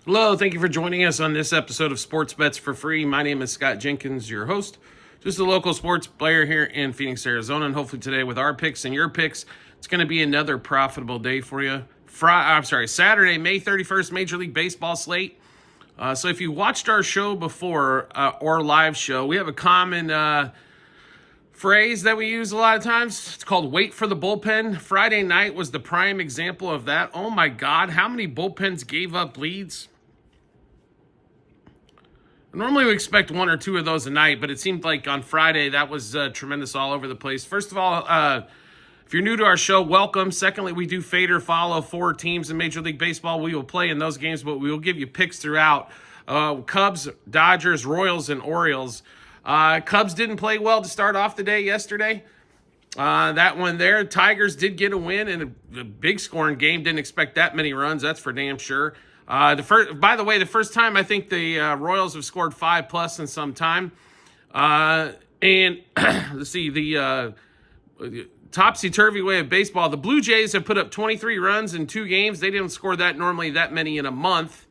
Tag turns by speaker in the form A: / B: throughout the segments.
A: Hello, thank you for joining us on this episode of Sports Bets for Free. My name is Scott Jenkins, your host, just a local sports player here in Phoenix, Arizona. And hopefully today with our picks and your picks, it's going to be another profitable day for you. Saturday, May 31st, Major League Baseball slate. So if you watched our show before, or live show, we have a common phrase that we use a lot of times. It's called wait for the bullpen. Friday night was the prime example of that. Oh my God, how many bullpens gave up leads? Normally we expect one or two of those a night, but it seemed like on Friday that was tremendous all over the place. First of all, if you're new to our show, welcome. Secondly, we do fade or follow 4 teams in Major League Baseball. We will play in those games, but we will give you picks throughout. Cubs, Dodgers, Royals, and Orioles. Cubs didn't play well to start off the day yesterday. That one there. Tigers did get a win in a big scoring game. Didn't expect that many runs. That's for damn sure. By the way, the first time I think the Royals have scored 5+ in some time. And let's see, the topsy-turvy way of baseball. The Blue Jays have put up 23 runs in 2 games. They didn't score that many in a month.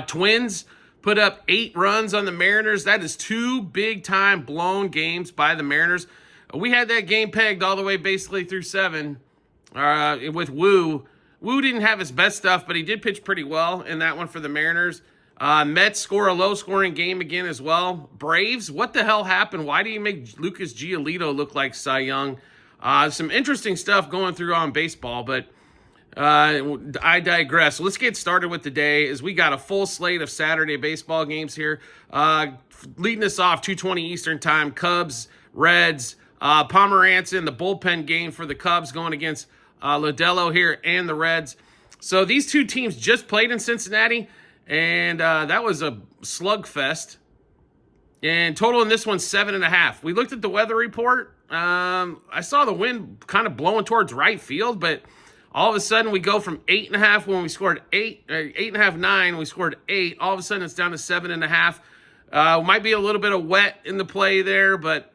A: Twins put up 8 runs on the Mariners. That is 2 big-time blown games by the Mariners. We had that game pegged all the way basically through 7 with Wu. Wu didn't have his best stuff, but he did pitch pretty well in that one for the Mariners. Mets score a low-scoring game again as well. Braves, what the hell happened? Why do you make Lucas Giolito look like Cy Young? Some interesting stuff going through on baseball, but I digress. So let's get started with the day as we got a full slate of Saturday baseball games here. Leading us off, 2:20 Eastern time, Cubs, Reds, Pomeranz, the bullpen game for the Cubs going against Lodelo here and the Reds. So these 2 teams just played in Cincinnati, and that was a slugfest. And total in this one, 7.5. We looked at the weather report. I saw the wind kind of blowing towards right field, but all of a sudden we go from 8.5 when we scored 8.5, 9. We scored 8. All of a sudden it's down to 7.5. Might be a little bit of wet in the play there, but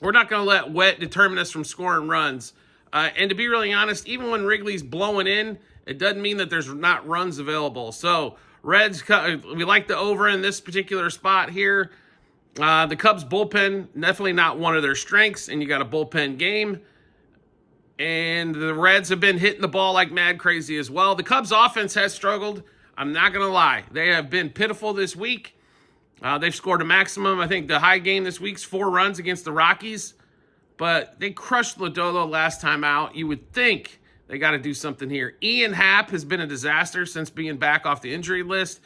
A: we're not going to let wet determine us from scoring runs. And to be really honest, even when Wrigley's blowing in, it doesn't mean that there's not runs available. So Reds, we like the over in this particular spot here. The Cubs bullpen, definitely not one of their strengths, and you got a bullpen game. And the Reds have been hitting the ball like mad crazy as well. The Cubs offense has struggled. I'm not going to lie. They have been pitiful this week. They've scored a maximum. I think the high game this week's 4 runs against the Rockies. But they crushed Lodolo last time out. You would think they got to do something here. Ian Happ has been a disaster since being back off the injury list.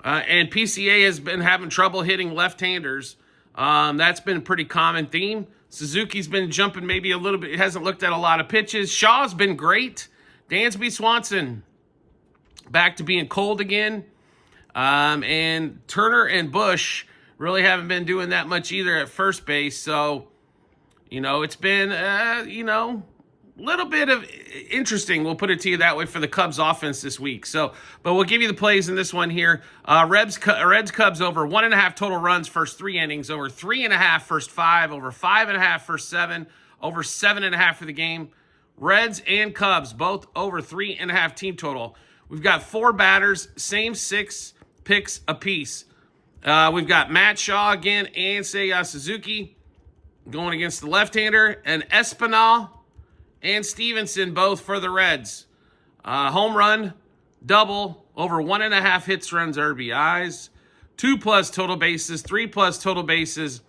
A: And PCA has been having trouble hitting left-handers. That's been a pretty common theme. Suzuki's been jumping maybe a little bit. Hasn't looked at a lot of pitches. Shaw's been great. Dansby Swanson back to being cold again. And Turner and Bush really haven't been doing that much either at first base. So, it's been, a little bit of interesting, we'll put it to you that way, for the Cubs offense this week. So, but we'll give you the plays in this one here. Reds Cubs over 1.5 total runs first 3 innings, over 3.5 first 5, over 5.5 first 7, over 7.5 for the game. Reds and Cubs both over 3.5 team total. We've got 4 batters, same 6 picks apiece. We've got Matt Shaw again and Seiya Suzuki going against the left-hander, and Espinal and Stevenson both for the Reds. Home run, double, over 1.5 hits, runs, RBIs, 2+ total bases, 3+ total bases,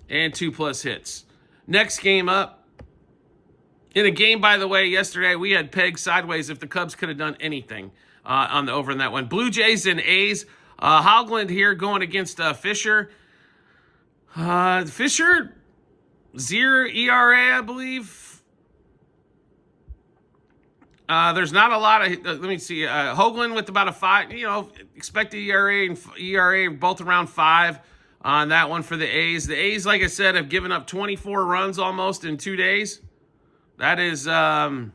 A: and 2+ hits. Next game up. In a game, by the way, yesterday we had pegged sideways if the Cubs could have done anything on the over in that one. Blue Jays and A's. Hoagland here going against Fisher. Fisher, 0 ERA, I believe. There's not a lot of, let me see, Hoagland with about a 5, expected ERA and ERA both around 5 on that one for the A's. The A's, like I said, have given up 24 runs almost in 2 days. That is not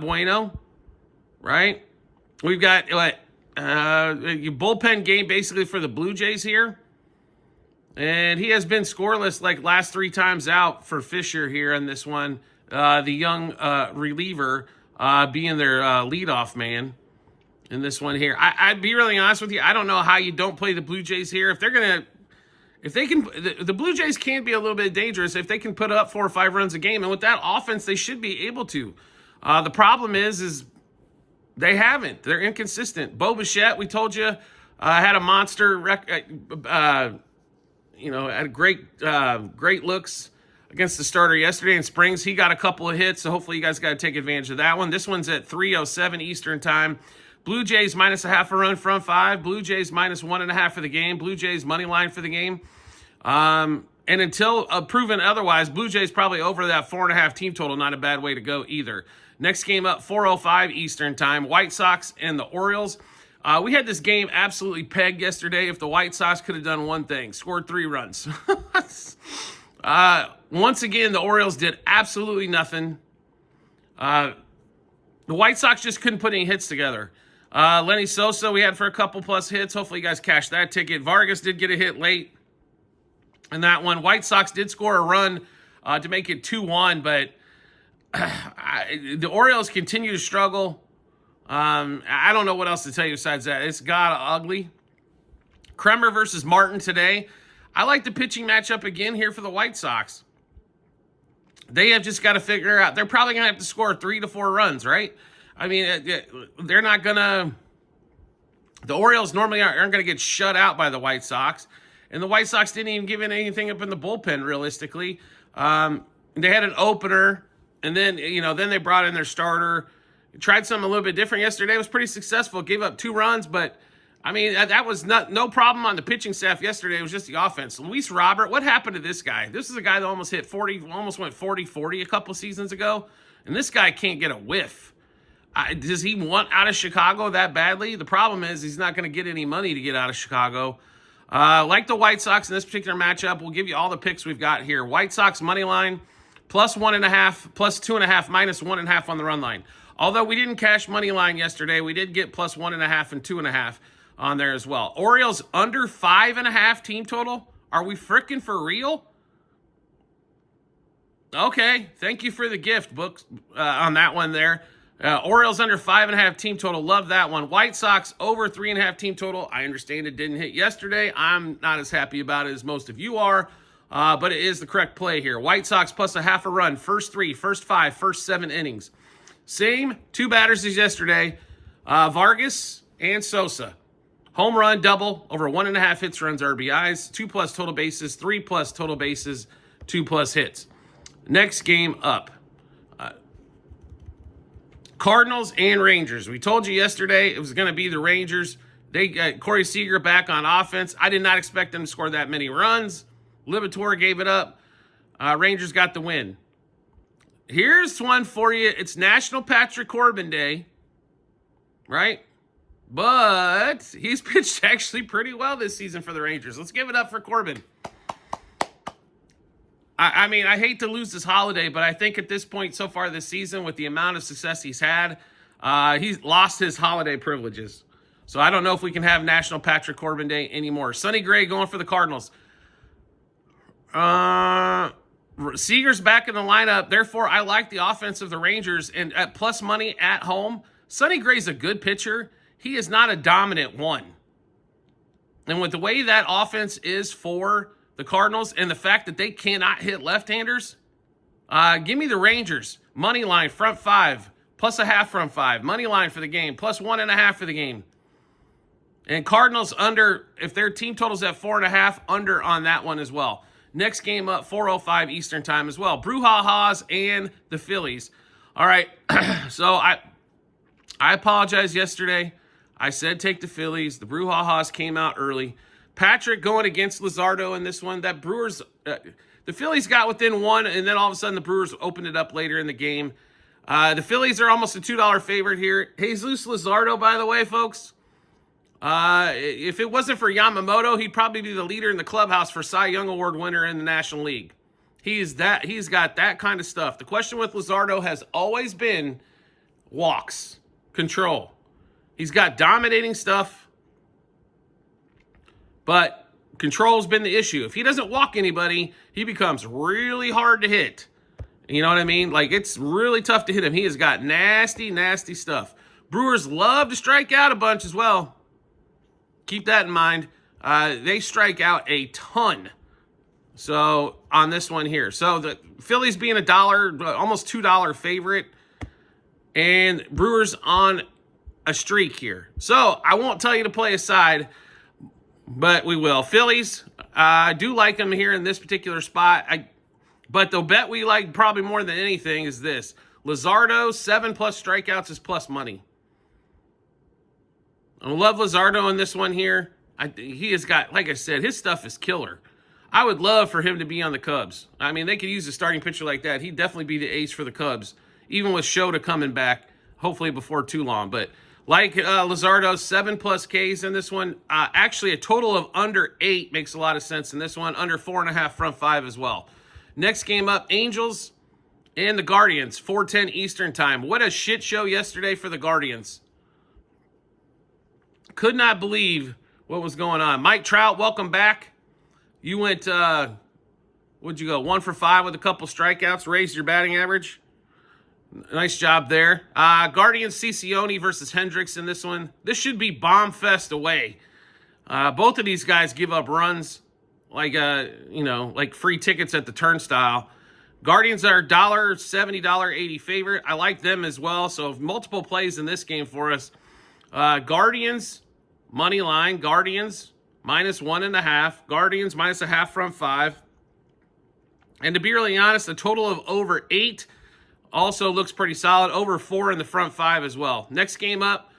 A: bueno, right? We've got your bullpen game basically for the Blue Jays here. And he has been scoreless like last 3 times out for Fisher here in this one. The young reliever being their leadoff man. in this one here. I'd be really honest with you. I don't know how you don't play the Blue Jays here. If they can, the Blue Jays can be a little bit dangerous if they can put up 4 or 5 runs a game. And with that offense, they should be able to. The problem is they haven't. They're inconsistent. Bo Bichette, we told you, had a monster, had great looks against the starter yesterday in Springs. He got a couple of hits, so hopefully you guys got to take advantage of that one. This one's at 3:07 Eastern time. Blue Jays minus a half a run from 5. Blue Jays minus 1.5 for the game. Blue Jays money line for the game. And until proven otherwise, Blue Jays probably over that 4.5 team total. Not a bad way to go either. Next game up, 4:05 Eastern time. White Sox and the Orioles. We had this game absolutely pegged yesterday. If the White Sox could have done one thing, scored 3 runs. Once again, the Orioles did absolutely nothing. The White Sox just couldn't put any hits together. Lenny Sosa, we had for a couple plus hits. Hopefully you guys cashed that ticket. Vargas did get a hit late in that one. White Sox did score a run to make it 2-1, but the Orioles continue to struggle. I don't know what else to tell you besides that. It's got ugly. Kremer versus Martin today. I like the pitching matchup again here for the White Sox. They have just got to figure out. They're probably going to have to score 3 to 4 runs, right? I mean, they're not going to. The Orioles normally aren't going to get shut out by the White Sox. And the White Sox didn't even give in anything up in the bullpen, realistically. They had an opener, and then they brought in their starter. Tried something a little bit different yesterday. It was pretty successful. Gave up 2 runs, but I mean, that was no problem on the pitching staff yesterday. It was just the offense. Luis Robert, what happened to this guy? This is a guy that almost hit 40, almost went 40-40 a couple seasons ago, and this guy can't get a whiff. Does he want out of Chicago that badly? The problem is he's not going to get any money to get out of Chicago. Like the White Sox in this particular matchup, we'll give you all the picks we've got here. White Sox money line, plus 1.5, plus 2.5, minus 1.5 on the run line. Although we didn't cash money line yesterday, we did get plus 1.5 and 2.5 on there as well. Orioles under 5.5 team total. Are we frickin' for real? Okay, thank you for the gift, books on that one there. Orioles under 5.5 team total. Love that one. White Sox over 3.5 team total. I understand it didn't hit yesterday. I'm not as happy about it as most of you are, but it is the correct play here. White Sox plus a half a run. First 3, first 5, first 7 innings. Same 2 batters as yesterday. Vargas and Sosa. Home run, double, over 1.5 hits, runs, RBIs, 2+ total bases, 3+ total bases, 2+ hits. Next game up. Cardinals and Rangers. We told you yesterday it was going to be the Rangers. They got Corey Seager back on offense. I did not expect them to score that many runs. Libator gave it up. Rangers got the win. Here's one for you. It's National Patrick Corbin Day, right? But he's pitched actually pretty well this season for the Rangers. Let's give it up for Corbin. I mean, I hate to lose this holiday, but I think at this point so far this season, with the amount of success he's had, he's lost his holiday privileges. So I don't know if we can have National Patrick Corbin Day anymore. Sonny Gray going for the Cardinals. Seager's back in the lineup. Therefore, I like the offense of the Rangers. And at plus money at home, Sonny Gray's a good pitcher. He is not a dominant one. And with the way that offense is for the Cardinals and the fact that they cannot hit left-handers, give me the Rangers. Money line, front 5, plus a half front 5. Money line for the game, plus 1.5 for the game. And Cardinals under, if their team total's at 4.5, under on that one as well. Next game up, 4:05 Eastern time as well. Brouhahas and the Phillies. All right, so I apologize yesterday. I said take the Phillies. The Brouhahas came out early. Patrick going against Luzardo in this one. That Brewers, the Phillies got within 1, and then all of a sudden the Brewers opened it up later in the game. The Phillies are almost a $2 favorite here. Jesus Luzardo, by the way, folks. If it wasn't for Yamamoto, he'd probably be the leader in the clubhouse for Cy Young Award winner in the National League. He's got that kind of stuff. The question with Luzardo has always been walks, control. He's got dominating stuff, but control's been the issue. If he doesn't walk anybody, he becomes really hard to hit. You know what I mean? Like, it's really tough to hit him. He has got nasty, nasty stuff. Brewers love to strike out a bunch as well. Keep that in mind. They strike out a ton. So on this one here. So the Phillies being $1, almost $2 favorite. And Brewers on a streak here. So I won't tell you to play a side, but we will. Phillies, I do like them here in this particular spot. But the bet we like probably more than anything is this. Luzardo, 7+ strikeouts is plus money. I love Luzardo in this one here. He has got, like I said, his stuff is killer. I would love for him to be on the Cubs. I mean, they could use a starting pitcher like that. He'd definitely be the ace for the Cubs, even with Shota coming back, hopefully before too long. But like Luzardo, 7+ Ks in this one. Actually, a total of under 8 makes a lot of sense in this one. Under 4.5 front 5 as well. Next game up, Angels and the Guardians, 4:10 Eastern time. What a shit show yesterday for the Guardians. Could not believe what was going on. Mike Trout, welcome back. You went, what'd you go, 1 for 5 with a couple strikeouts, raised your batting average. Nice job there. Guardians, Cicione versus Hendricks in this one. This should be bomb fest away. Both of these guys give up runs like, like free tickets at the turnstile. Guardians are $1.70, $1.80 favorite. I like them as well. So multiple plays in this game for us. Guardians, money line. Guardians, -1.5. Guardians, -0.5 front 5. And to be really honest, a total of over 8 also looks pretty solid. Over 4 in the front 5 as well. Next game up,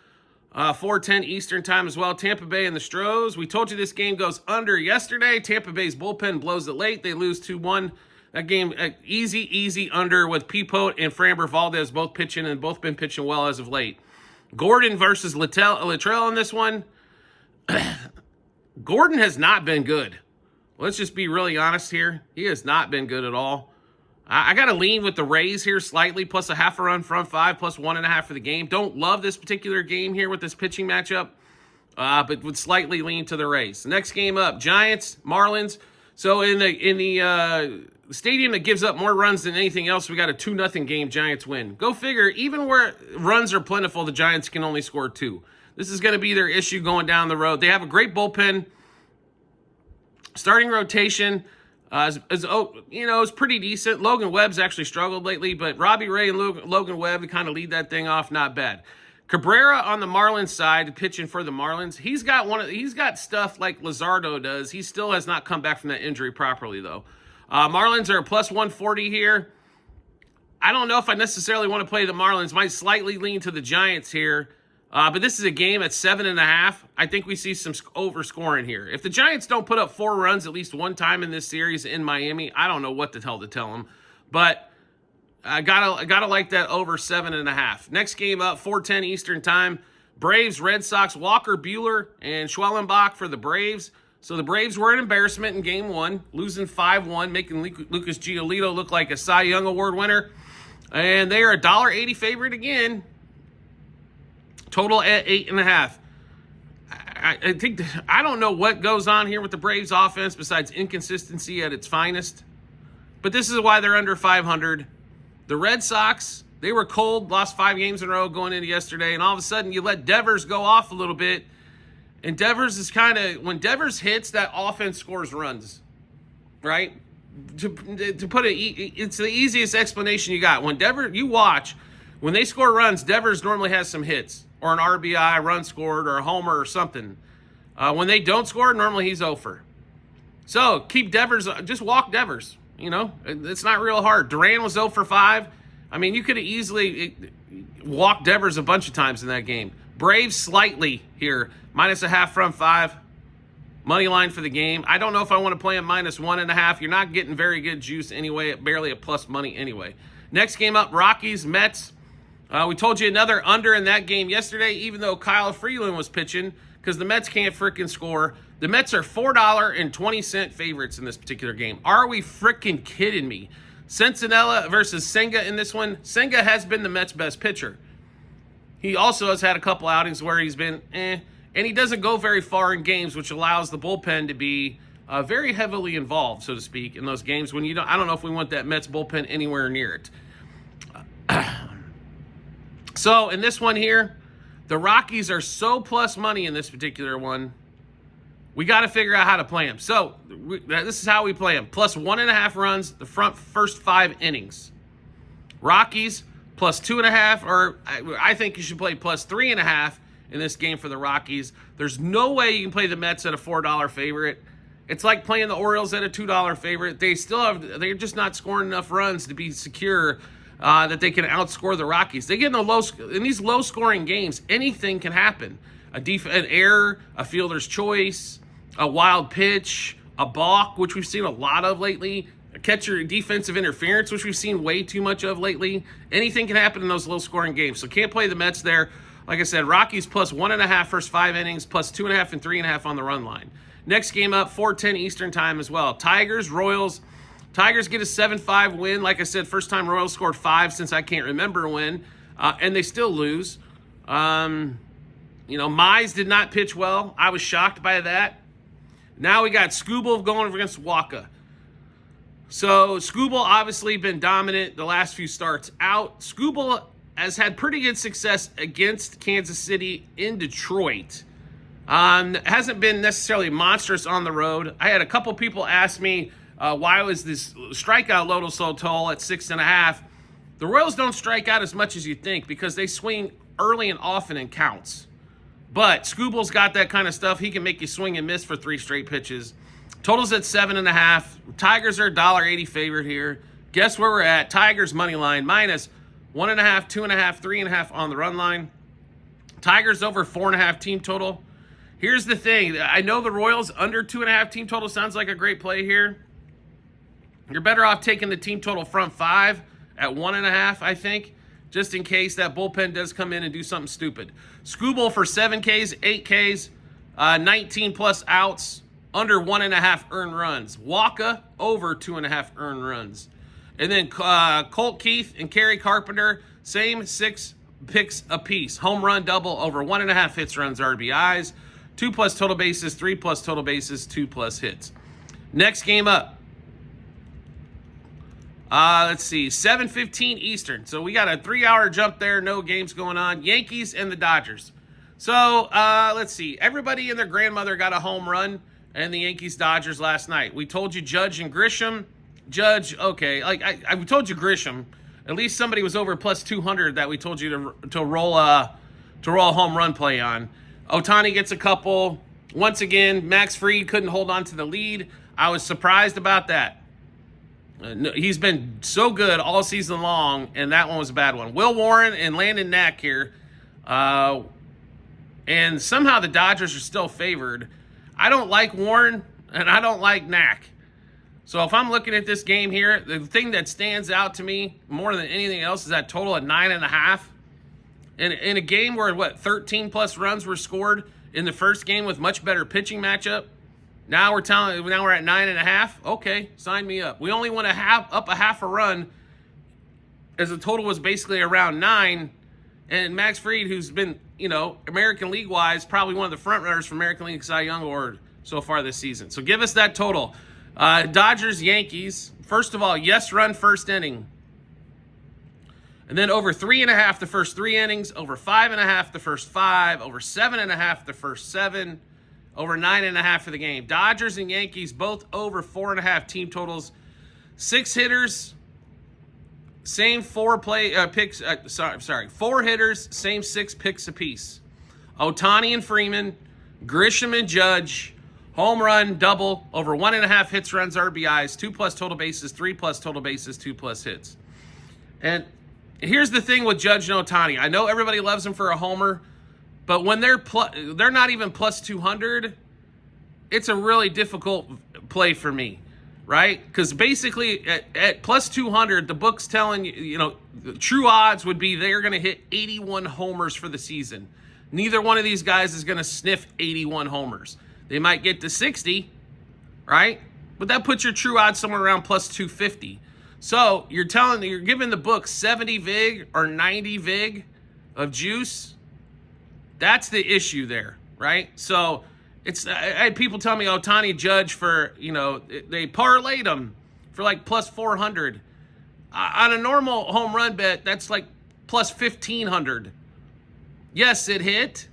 A: 4:10 Eastern time as well. Tampa Bay and the Stros. We told you this game goes under yesterday. Tampa Bay's bullpen blows it late. They lose 2-1. That game, easy under with Peepote and Framber Valdez both pitching and both been pitching well as of late. Gordon versus Luttrell in this one. Gordon has not been good. Let's just be really honest here. He has not been good at all. I got to lean with the Rays here slightly, plus a half a run front 5, plus 1.5 for the game. Don't love this particular game here with this pitching matchup, but would slightly lean to the Rays. Next game up, Giants, Marlins. So in the stadium that gives up more runs than anything else, we got a 2-0 game. Giants win. Go figure. Even where runs are plentiful, the Giants can only score 2. This is going to be their issue going down the road. They have a great bullpen. Starting rotation is pretty decent. Logan Webb's actually struggled lately, but Robbie Ray and Logan Webb kind of lead that thing off, not bad. Cabrera on the Marlins side, pitching for the Marlins. He's got stuff like Luzardo does. He still has not come back from that injury properly, though. Marlins are a plus 140 here. I don't know if I necessarily want to play the Marlins. Might slightly lean to the Giants here. But this is a game at 7.5. I think we see some overscoring here. If the Giants don't put up 4 runs at least one time in this series in Miami, I don't know what the hell to tell them. But I gotta like that over 7.5. Next game up, 4:10 Eastern time. Braves, Red Sox, Walker Buehler, and Schwellenbach for the Braves. So the Braves were an embarrassment in game 1, losing 5-1, making Lucas Giolito look like a Cy Young Award winner. And they are a $1.80 favorite again. Total at 8.5. I don't know what goes on here with the Braves offense besides inconsistency at its finest. But this is why they're under 500. The Red Sox, they were cold, lost 5 games in a row going into yesterday, and all of a sudden you let Devers go off a little bit. And Devers is when Devers hits, that offense scores runs, right? To put it, it's the easiest explanation you got. When when they score runs, Devers normally has some hits, or an RBI, run scored, or a homer or something. When they don't score, normally he's over. So keep Devers, just walk Devers. It's not real hard. Duran was 0 for 5. I mean, you could have easily walked Devers a bunch of times in that game. Braves slightly here, -0.5 front 5. Money line for the game. I don't know if I want to play him -1.5. You're not getting very good juice anyway, barely a plus money anyway. Next game up, Rockies, Mets. We told you another under in that game yesterday, even though Kyle Freeland was pitching, because the Mets can't freaking score. The Mets are $4.20 favorites in this particular game. Are we freaking kidding me? Sentinella versus Senga in this one. Senga has been the Mets' best pitcher. He also has had a couple outings where he's been and he doesn't go very far in games, which allows the bullpen to be very heavily involved, so to speak, in those games when I don't know if we want that Mets bullpen anywhere near it. So in this one here, The Rockies are so plus money in this particular one. We got to figure out how to play them. So this is how we play them. Plus 1.5 runs the first 5 innings. Rockies plus 2.5, or I think you should play plus 3.5 in this game for the Rockies. There's no way you can play the Mets at a $4 favorite. It's like playing the Orioles at a $2 favorite. They're just not scoring enough runs to be secure that they can outscore the Rockies. They get in these low-scoring games, anything can happen. An error, a fielder's choice, a wild pitch, a balk, which we've seen a lot of lately, a catcher defensive interference, which we've seen way too much of lately. Anything can happen in those low-scoring games. So can't play the Mets there. Like I said, Rockies plus 1.5 first 5 innings, plus 2.5 and 3.5 on the run line. Next game up, 4:10 Eastern time as well. Tigers, Royals. Tigers get a 7-5 win. Like I said, first time Royals scored 5 since I can't remember when, and they still lose. Mize did not pitch well. I was shocked by that. Now we got Skubal going against Waka. So Skubal obviously been dominant the last few starts out. Skubal has had pretty good success against Kansas City in Detroit. Hasn't been necessarily monstrous on the road. I had a couple people ask me why was this strikeout total so tall at 6.5. The Royals don't strike out as much as you think because they swing early and often in counts. But Skubal's got that kind of stuff. He can make you swing and miss for 3 straight pitches. Total's at 7.5. Tigers are $1.80 favorite here. Guess where we're at? Tigers money line minus 1.5, 2.5, 3.5 on the run line. Tigers over 4.5 team total. Here's the thing. I know the Royals under 2.5 team total sounds like a great play here. You're better off taking the team total front 5 at 1.5, I think, just in case that bullpen does come in and do something stupid. Skubal for 7 Ks, 8 Ks, 19 plus outs, under 1.5 earned runs. Waka over 2.5 earned runs. And then Colt Keith and Kerry Carpenter, same 6 picks apiece. Home run double over 1.5 hits, runs, RBIs. 2 plus total bases, 3 plus total bases, 2 plus hits. Next game up. Let's see, 7:15 Eastern. So we got a 3-hour jump there. No games going on. Yankees and the Dodgers. So let's see. Everybody and their grandmother got a home run in the Yankees-Dodgers last night. We told you Judge and Grisham. Judge, okay. We told you Grisham. At least somebody was over plus 200 that we told you to roll a home run play on. Ohtani gets a couple. Once again, Max Fried couldn't hold on to the lead. I was surprised about that. He's been so good all season long, and that one was a bad one. Will Warren and Landon Knack here. And somehow the Dodgers are still favored. I don't like Warren, and I don't like Knack. So if I'm looking at this game here, the thing that stands out to me more than anything else is that total at 9.5. In a game where, 13 plus runs were scored in the first game with much better pitching matchup. Now we're at 9.5. Okay, sign me up. We only went up a half a run as the total was basically around 9. And Max Fried, who's been, American League wise, probably one of the front runners for American League Cy Young Award so far this season. So give us that total. Dodgers, Yankees. First of all, yes run first inning. And then over 3.5 the first 3 innings, over 5.5 the first 5, over 7.5 the first 7, over 9.5 for the game. Dodgers and Yankees both over 4.5 team totals. 6 hitters, same 4 picks. 4 hitters, same 6 picks apiece. Ohtani and Freeman, Grisham and Judge. Home run, double, over 1.5 hits, runs, RBIs, 2 plus total bases, 3 plus total bases, 2 plus hits. And here's the thing with Judge and Ohtani. I know everybody loves them for a homer, but when they're not even plus 200, it's a really difficult play for me, right? Because basically at plus 200, the book's telling you, the true odds would be they're going to hit 81 homers for the season. Neither one of these guys is going to sniff 81 homers. They might get to 60, right? But that puts your true odds somewhere around plus 250. So you're giving the book 70 vig or 90 vig of juice. That's the issue there, right? So I had people tell me Ohtani Judge for, they parlayed them for like plus 400. On a normal home run bet, that's like plus 1,500. Yes, it hit.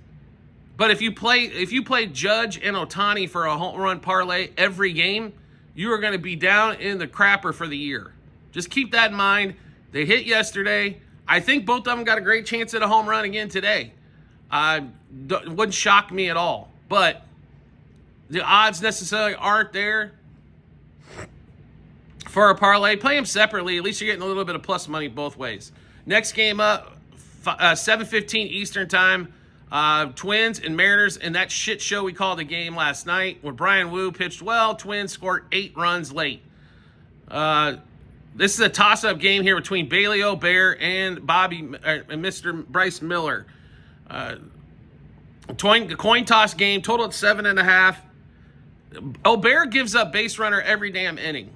A: But if you play Judge and Ohtani for a home run parlay every game, you are going to be down in the crapper for the year. Just keep that in mind. They hit yesterday. I think both of them got a great chance at a home run again today. Wouldn't shock me at all. But the odds necessarily aren't there for a parlay. Play them separately. At least you're getting a little bit of plus money both ways. Next game up, 7:15 Eastern time. Twins and Mariners in that shit show we called the game last night where Brian Wu pitched well. Twins scored 8 runs late. This is a toss-up game here between Bailey O'Bear and Mr. Bryce Miller. Coin toss game, totaled 7.5. O'Bear gives up base runner every damn inning.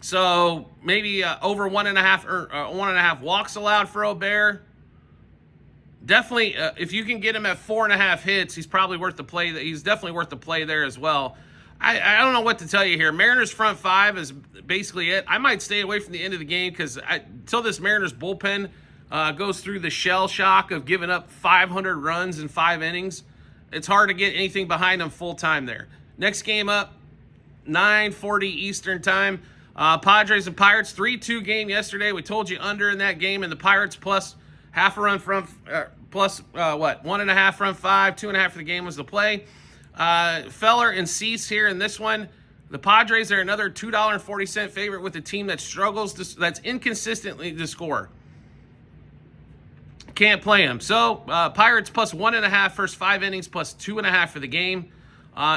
A: So maybe over 1.5 walks allowed for O'Bear. Definitely, if you can get him at 4.5 hits, he's probably worth the play. He's definitely worth the play there as well. I don't know what to tell you here. Mariners front 5 is basically it. I might stay away from the end of the game because until this Mariners bullpen goes through the shell shock of giving up 500 runs in 5 innings, it's hard to get anything behind them full time there. Next game up, 9:40 Eastern time. Padres and Pirates, 3-2 game yesterday. We told you under in that game, and the Pirates plus half a run from plus 1.5 from 5, 2.5 for the game was the play. Feller and Cease here in this one. The Padres are another $2.40 favorite with a team that struggles, that's inconsistently to score. Can't play them. So Pirates plus 1.5 first 5 innings, plus 2.5 for the game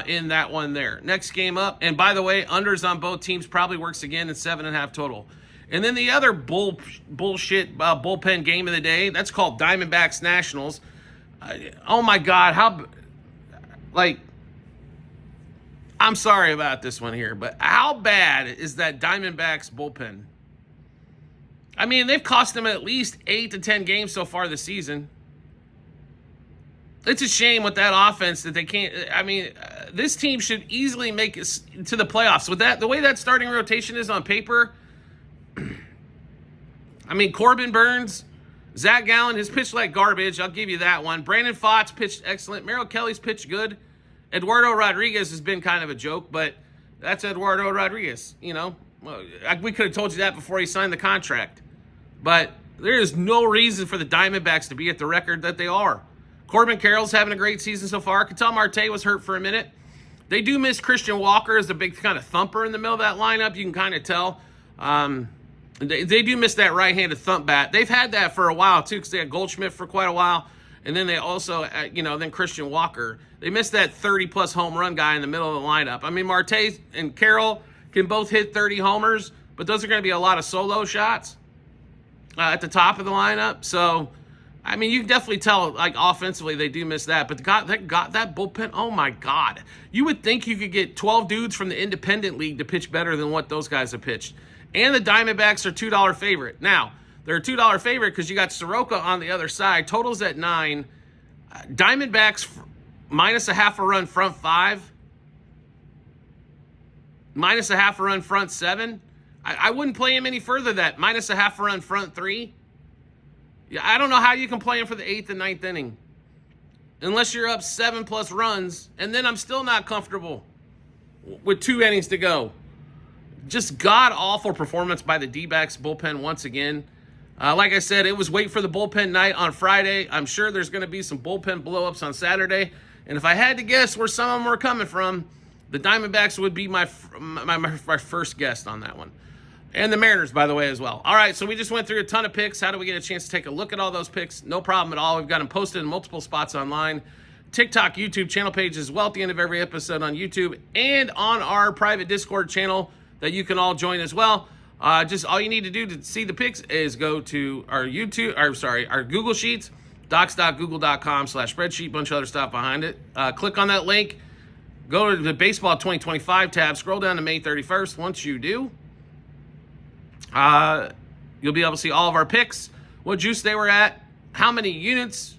A: in that one there. Next game up, and by the way, unders on both teams probably works again in 7.5 total. And then the other bullshit bullpen game of the day, that's called Diamondbacks Nationals. Oh my God, I'm sorry about this one here, but how bad is that Diamondbacks bullpen? I mean, they've cost them at least 8 to 10 games so far this season. It's a shame with that offense that they can't. I mean, this team should easily make it to the playoffs. With that, the way that starting rotation is on paper, I mean, Corbin Burns, Zach Gallen has pitched like garbage. I'll give you that one. Brandon Pfaadt pitched excellent. Merrill Kelly's pitched good. Eduardo Rodriguez has been kind of a joke, but that's Eduardo Rodriguez. You know, we could have told you that before he signed the contract. But there is no reason for the Diamondbacks to be at the record that they are. Corbin Carroll's having a great season so far. Ketel Marte was hurt for a minute. They do miss Christian Walker as the big kind of thumper in the middle of that lineup. You can kind of tell. They do miss that right-handed thump bat. They've had that for a while, too, because they had Goldschmidt for quite a while. And then they also, then Christian Walker. They missed that 30-plus home run guy in the middle of the lineup. I mean, Marte and Carroll can both hit 30 homers, but those are going to be a lot of solo shots at the top of the lineup. So, I mean, you can definitely tell, like, offensively, they do miss that. But that bullpen, oh, my God. You would think you could get 12 dudes from the independent league to pitch better than what those guys have pitched. And the Diamondbacks are $2 favorite. Now, they're a $2 favorite because you got Soroka on the other side. Totals at 9. Diamondbacks minus a half a run front 5. Minus a half a run front 7. I wouldn't play him any further than that. Minus a half a run front 3. Yeah, I don't know how you can play him for the 8th and 9th inning. Unless you're up 7+ runs. And then I'm still not comfortable with 2 innings to go. Just god-awful performance by the D-backs bullpen once again. Like I said, it was wait for the bullpen night on Friday. I'm sure there's going to be some bullpen blow-ups on Saturday. And if I had to guess where some of them were coming from, the Diamondbacks would be my first guess on that one. And the Mariners, by the way, as well. All right, so we just went through a ton of picks. How do we get a chance to take a look at all those picks? No problem at all. We've got them posted in multiple spots online. TikTok, YouTube channel page as well at the end of every episode on YouTube and on our private Discord channel that you can all join as well. Just all you need to do to see the picks is go to our our Google Sheets, docs.google.com/spreadsheet, bunch of other stuff behind it. Click on that link, go to the Baseball 2025 tab, scroll down to May 31st. Once you do, you'll be able to see all of our picks, what juice they were at, how many units,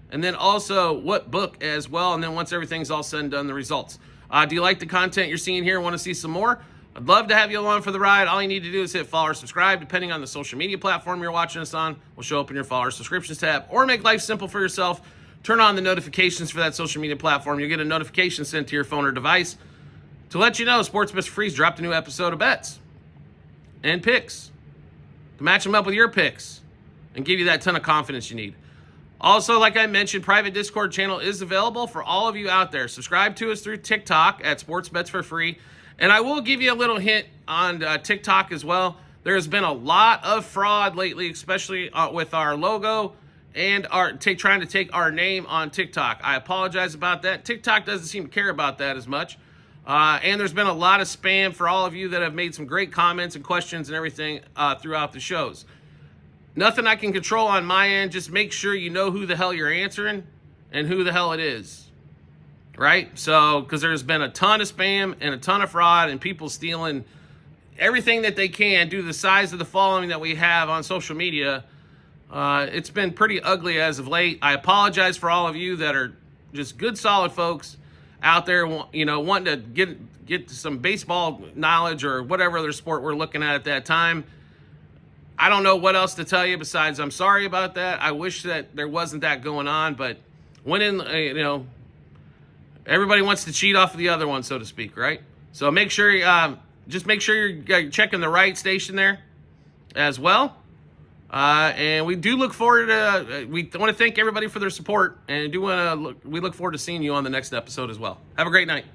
A: and then also what book as well. And then once everything's all said and done, the results. Do you like the content you're seeing here and want to see some more? I'd love to have you along for the ride. All you need to do is hit follow or subscribe, depending on the social media platform you're watching us on. Will show up in your follow or subscriptions tab, or make life simple for yourself. Turn on the notifications for that social media platform. You'll get a notification sent to your phone or device to let you know Sports Bets for Free's dropped a new episode of bets and picks to match them up with your picks and give you that ton of confidence you need. Also, like I mentioned, private Discord channel is available for all of you out there. Subscribe to us through TikTok at Sports Bets for Free. And I will give you a little hint on TikTok as well. There has been a lot of fraud lately, especially with our logo and trying to take our name on TikTok. I apologize about that. TikTok doesn't seem to care about that as much. And there's been a lot of spam for all of you that have made some great comments and questions and everything throughout the shows. Nothing I can control on my end. Just make sure you know who the hell you're answering and who the hell it is. Right? So, because there's been a ton of spam and a ton of fraud and people stealing everything that they can due to the size of the following that we have on social media. It's been pretty ugly as of late. I apologize for all of you that are just good, solid folks out there, wanting to get some baseball knowledge or whatever other sport we're looking at that time. I don't know what else to tell you besides I'm sorry about that. I wish that there wasn't that going on, but everybody wants to cheat off of the other one, so to speak, right? So make sure you're checking the right station there as well. And we do look forward to, we want to thank everybody for their support, and we look forward to seeing you on the next episode as well. Have a great night.